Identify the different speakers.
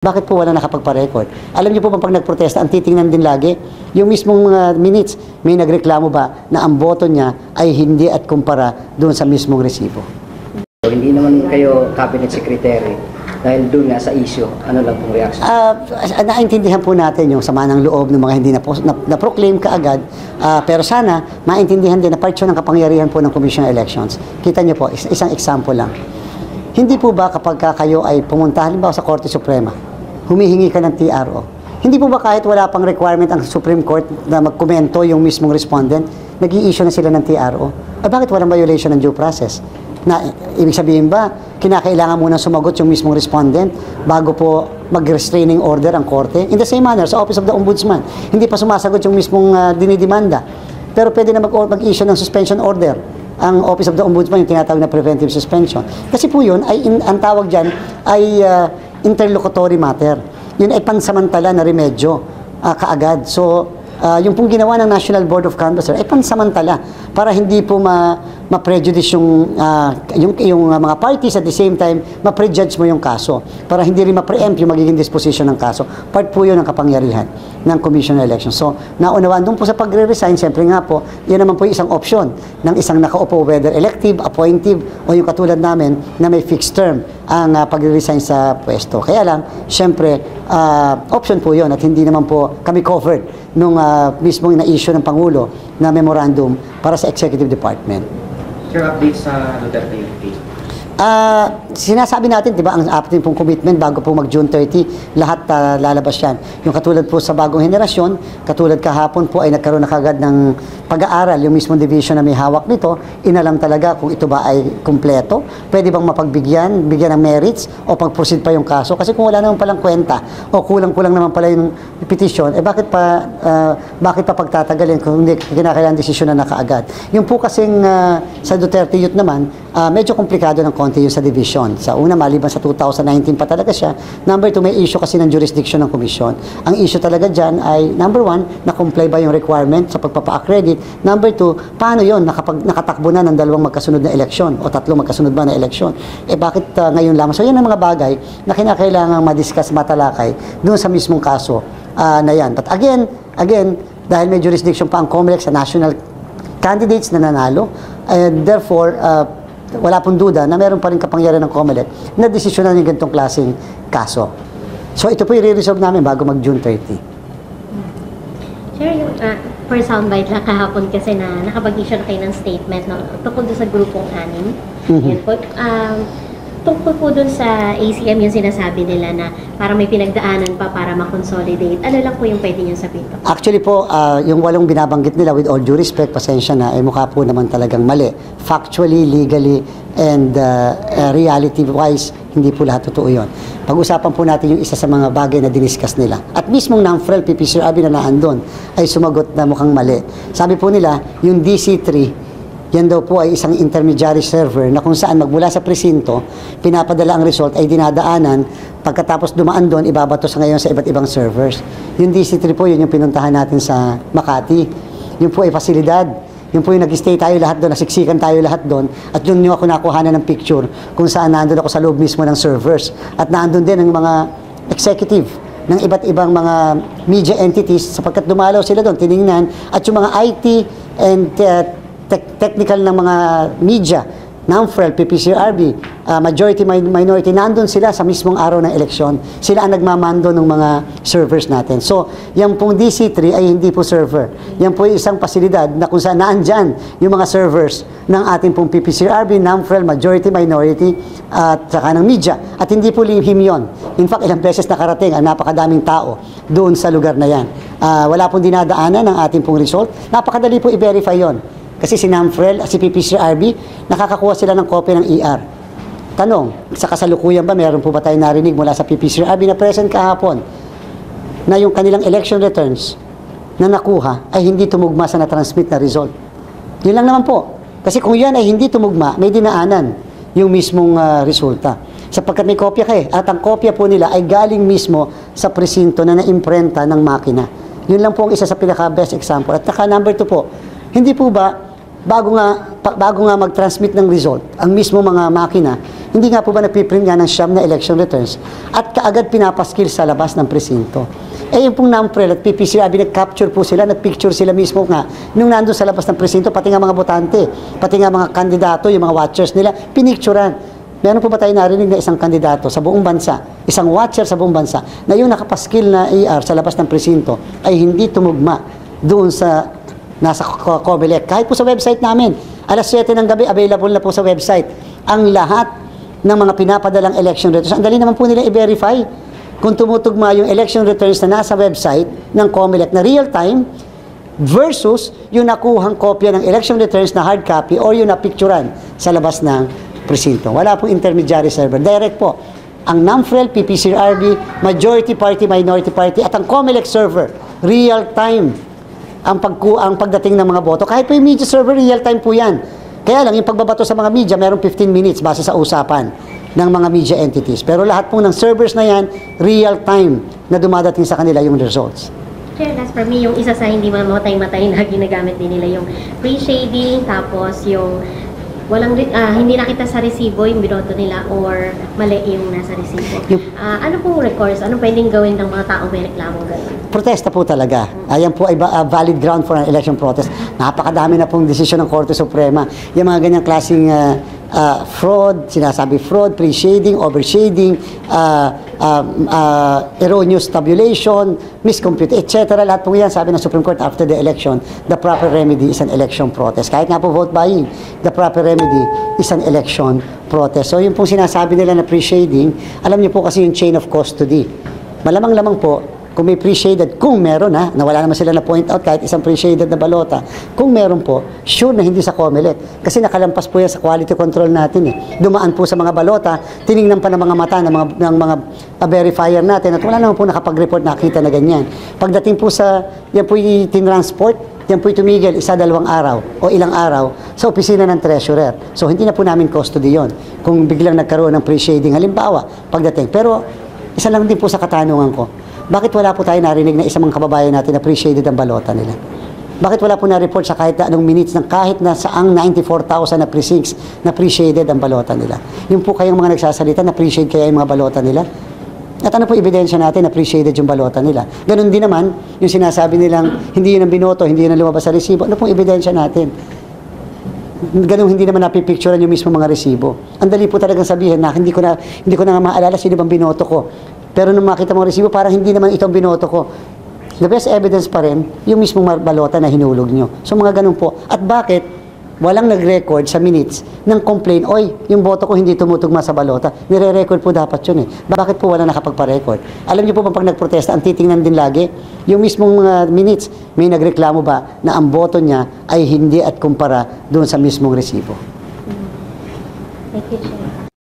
Speaker 1: Bakit po wala nakapagpa-record? Alam niyo po bang pag nagprotesta, ang titingnan din lagi, yung mismong minutes, may nagreklamo ba na ang boto niya ay hindi at kumpara doon sa mismong resibo?
Speaker 2: So, hindi naman kayo cabinet secretary dahil doon nga sa issue, ano lang pong reaction?
Speaker 1: Naintindihan po natin yung sama ng loob ng mga hindi na-proclaim kaagad, pero sana maintindihan din na part yun ng kapangyarihan po ng Commission on Elections. Kita niyo po, isang example lang. Hindi po ba kapag kayo ay pumunta halimbawa sa Korte Suprema, humihingi ka ng TRO, hindi po ba kahit wala pang requirement ang Supreme Court na magkomento yung mismong respondent, nag-i-issue na sila ng TRO? Bakit walang violation ng due process? Na, ibig sabihin ba, kinakailangan muna sumagot yung mismong respondent bago po mag-restraining order ang korte? In the same manner, sa Office of the Ombudsman, hindi pa sumasagot yung mismong dinidemanda. Pero pwede na mag-issue ng suspension order ang Office of the Ombudsman, yung tinatawag na preventive suspension. Kasi po yun, ang tawag dyan ay interlocutory matter. Yun ay pansamantala na remedyo kaagad. So, yung pong ginawa ng National Board of Canvassers ay pansamantala para hindi po ma-prejudice yung mga parties at the same time ma-prejudge mo yung kaso para hindi rin ma-preempt yung magiging disposition ng kaso. Part po yun ng kapangyarihan ng Commission on Elections. So, naunawaan doon po sa pagre-resign, siyempre nga po, yan naman po yung isang option ng isang nakaupo, whether elective, appointive, o yung katulad namin na may fixed term ang pagre-resign sa pwesto. Kaya lang, siyempre, option po yun at hindi naman po kami covered nung mismong ina-issue ng Pangulo na memorandum para sa Executive Department.
Speaker 2: Sir, update sa Duterte UP?
Speaker 1: Sinasabi natin, di ba, ang ating pong commitment bago po mag-June 30, lahat lalabas yan. Yung katulad po sa bagong henerasyon, katulad kahapon po ay nagkaroon na kagad ng pag-aaral, yung mismong division na may hawak nito, inalam talaga kung ito ba ay kumpleto, pwede bang mapagbigyan, bigyan ng merits, o pag-proceed pa yung kaso. Kasi kung wala naman palang kwenta, o kulang-kulang naman pala yung petition, bakit pa pagtatagalin kung hindi kinakailangan desisyon na nakaagad. Yung po kasing sa Duterte Youth naman, medyo komplikado ng konti yung sa division. Sa una, maliban sa 2019 pa talaga siya. Number 2, may issue kasi ng jurisdiction ng komisyon. Ang issue talaga dyan ay, number 1, na-comply ba yung requirement sa pagpapa-accredit? Number 2, paano yun? Nakatakbo na ng dalawang magkasunod na eleksyon o tatlong magkasunod ba na eleksyon? Bakit ngayon lamang? So, yan ang mga bagay na kinakailangan ma-discuss, matalakay doon sa mismong kaso na yan. But again, dahil may jurisdiction pa ang COMELEC sa national candidates na nanalo, and therefore, wala pong duda na meron pa rin kapangyarihan ng COMELEC na desisyonan yung ganitong klaseng kaso. So ito po i-resolve namin bago mag-June 30.
Speaker 3: Sir, yung for soundbite lang kahapon kasi na nakapag-issue na kayo ng statement tungkol doon sa grupong 6. Yan po. Tungkol po dun sa ACM yung sinasabi nila na parang may pinagdaanan pa para makonsolidate. Ano lang po yung pwede nyo sabihin?
Speaker 1: Actually po, yung 8 binabanggit nila, with all due respect, pasensya na, mukha po naman talagang mali. Factually, legally, and reality-wise, hindi po lahat totoo yun. Pag-usapan po natin yung isa sa mga bagay na diniscuss nila. At mismong NAMFREL, PPCRB na naandun, ay sumagot na mukhang mali. Sabi po nila, yung DC3, yan daw po ay isang intermediary server na kung saan magmula sa presinto, pinapadala ang result ay dinadaanan, pagkatapos dumaan doon, ibabato sa ngayon sa iba't ibang servers. Yung DC3 po, yun yung pinuntahan natin sa Makati. Yun po ay pasilidad. Yun po yung nag-stay tayo lahat doon, nasiksikan tayo lahat doon, at yun yung ako nakuhanan ng picture kung saan nandun ako sa loob mismo ng servers. At nandun din ang mga executive ng iba't ibang mga media entities sapagkat dumalaw sila doon, tiningnan, at yung mga IT and technical ng mga media, NAMFREL, PPCRB, majority, minority, nandun sila sa mismong araw ng eleksyon. Sila ang nagmamando ng mga servers natin. So, yan pong DC3 ay hindi po server. Yan po isang pasilidad na kung saan naandyan yung mga servers ng ating pong PPCRB, NAMFREL, majority, minority, at saka ng media. At hindi po lihim yun. In fact, ilang beses nakarating ang napakadaming tao doon sa lugar na yan. Wala pong dinadaanan ng ating pong result. Napakadali po i-verify yon. Kasi si NAMFREL at si PPCRB, nakakakuha sila ng kopya ng ER. Tanong, sa kasalukuyan ba, meron po ba tayo narinig mula sa PPCRB na present kahapon na yung kanilang election returns na nakuha ay hindi tumugma sa na-transmit na result? Yun lang naman po. Kasi kung yan ay hindi tumugma, may dinaanan yung mismong resulta. Sapagkat may kopya kayo. At ang kopya po nila ay galing mismo sa presinto na naimprenta ng makina. Yun lang po ang isa sa pinaka-best example. At saka number 2 po, hindi po ba bago nga mag-transmit ng result, ang mismo mga makina, hindi nga po ba napiprint nga ng siyam na election returns at kaagad pinapaskil sa labas ng presinto. Eh yung pong NAMPREL at PPCRB, nag-capture po sila, nag-picture sila mismo nga nung nandun sa labas ng presinto, pati nga mga botante, pati nga mga kandidato, yung mga watchers nila, pinicturan. Meron po ba tayo narinig na isang kandidato sa buong bansa, isang watcher sa buong bansa, na yung nakapaskil na AR sa labas ng presinto ay hindi tumugma doon sa nasa COMELEC. Kahit po sa website namin, alas 7 ng gabi, available na po sa website ang lahat ng mga pinapadalang election returns. Ang dali naman po nila i-verify kung tumutugma yung election returns na nasa website ng COMELEC na real-time versus yung nakuhang kopya ng election returns na hard copy or yung napicturan sa labas ng presinto. Wala pong intermediary server. Direct po. Ang NAMFREL, PPCRB, majority party, minority party, at ang COMELEC server, real-time ang pagdating ng mga boto. Kahit po yung media server, real-time po yan. Kaya lang, yung pagbabato sa mga media, meron 15 minutes base sa usapan ng mga media entities. Pero lahat po ng servers na yan, real-time na dumadating sa kanila yung results.
Speaker 3: Sure, that's for me, yung isa sa hindi mamatay-matay na ginagamit din nila yung pre-shading, tapos yung walang hindi nakita sa resibo yung binoto nila or mali yung nasa resibo. Ano pong recourse? Ano pwedeng gawin ng mga taong may reklamong gano'n?
Speaker 1: Protesta po talaga. Ayan po ay valid ground for an election protest. Napakadami na pong desisyon ng Korte Suprema. Yung mga ganyang klaseng fraud, sinasabi fraud, pre-shading, over-shading, erroneous tabulation, miscompute, etc. Lahat po yan, sabi ng Supreme Court after the election, the proper remedy is an election protest. Kahit nga po vote buying, the proper remedy is an election protest. So yung pong sinasabi nila na pre-shading, alam niyo po kasi yung chain of custody. Malamang-lamang po, kung may pre-shaded, kung meron na wala naman sila na point out kahit isang pre-shaded na balota, kung meron po, sure na hindi sa COMELEC. Kasi nakalampas po yan sa quality control natin eh. Dumaan po sa mga balota, tiningnan pa ng mga mata ng mga verifier natin at wala naman po nakapag-report nakita na ganyan. Pagdating po sa, yan po yung tinransport, yan po tumigil 1-2 araw o ilang araw sa opisina ng treasurer. So hindi na po namin custody yun. Kung biglang nagkaroon ng pre-shading, halimbawa, pagdating. Pero isa lang din po sa katanungan ko, bakit wala po tayo narinig na isang mga kababayan natin na pre-shaded ang balota nila? Bakit wala po na-report sa kahit na anong minutes ng kahit na saang 94,000 na precincts na pre-shaded ang balota nila? Yung po kayong mga nagsasalita na pre-shade kaya yung mga balota nila? At ano po ebidensya natin na pre-shaded yung balota nila? Ganun din naman, yung sinasabi nilang hindi yun ang binoto, hindi yun ang lumabas sa resibo. Ano pong ebidensya natin? Ganun hindi naman napipicturean yung mismo mga resibo. Ang dali po talagang sabihin na hindi ko na nga maalala sino bang binoto ko. Pero nung makita mo resibo, parang hindi naman itong binoto ko. The best evidence pa rin, yung mismong balota na hinulog nyo. So mga ganun po. At bakit walang nag-record sa minutes ng complaint, oy, yung boto ko hindi tumutugma sa balota. Nire-record po dapat yun eh. Bakit po wala nakapagpa-record? Alam niyo po pag nagprotesta, ang titingnan din lagi, yung mismong minutes, may nagreklamo ba na ang boto niya ay hindi at kumpara doon sa mismong resibo.
Speaker 3: Thank you, Chair.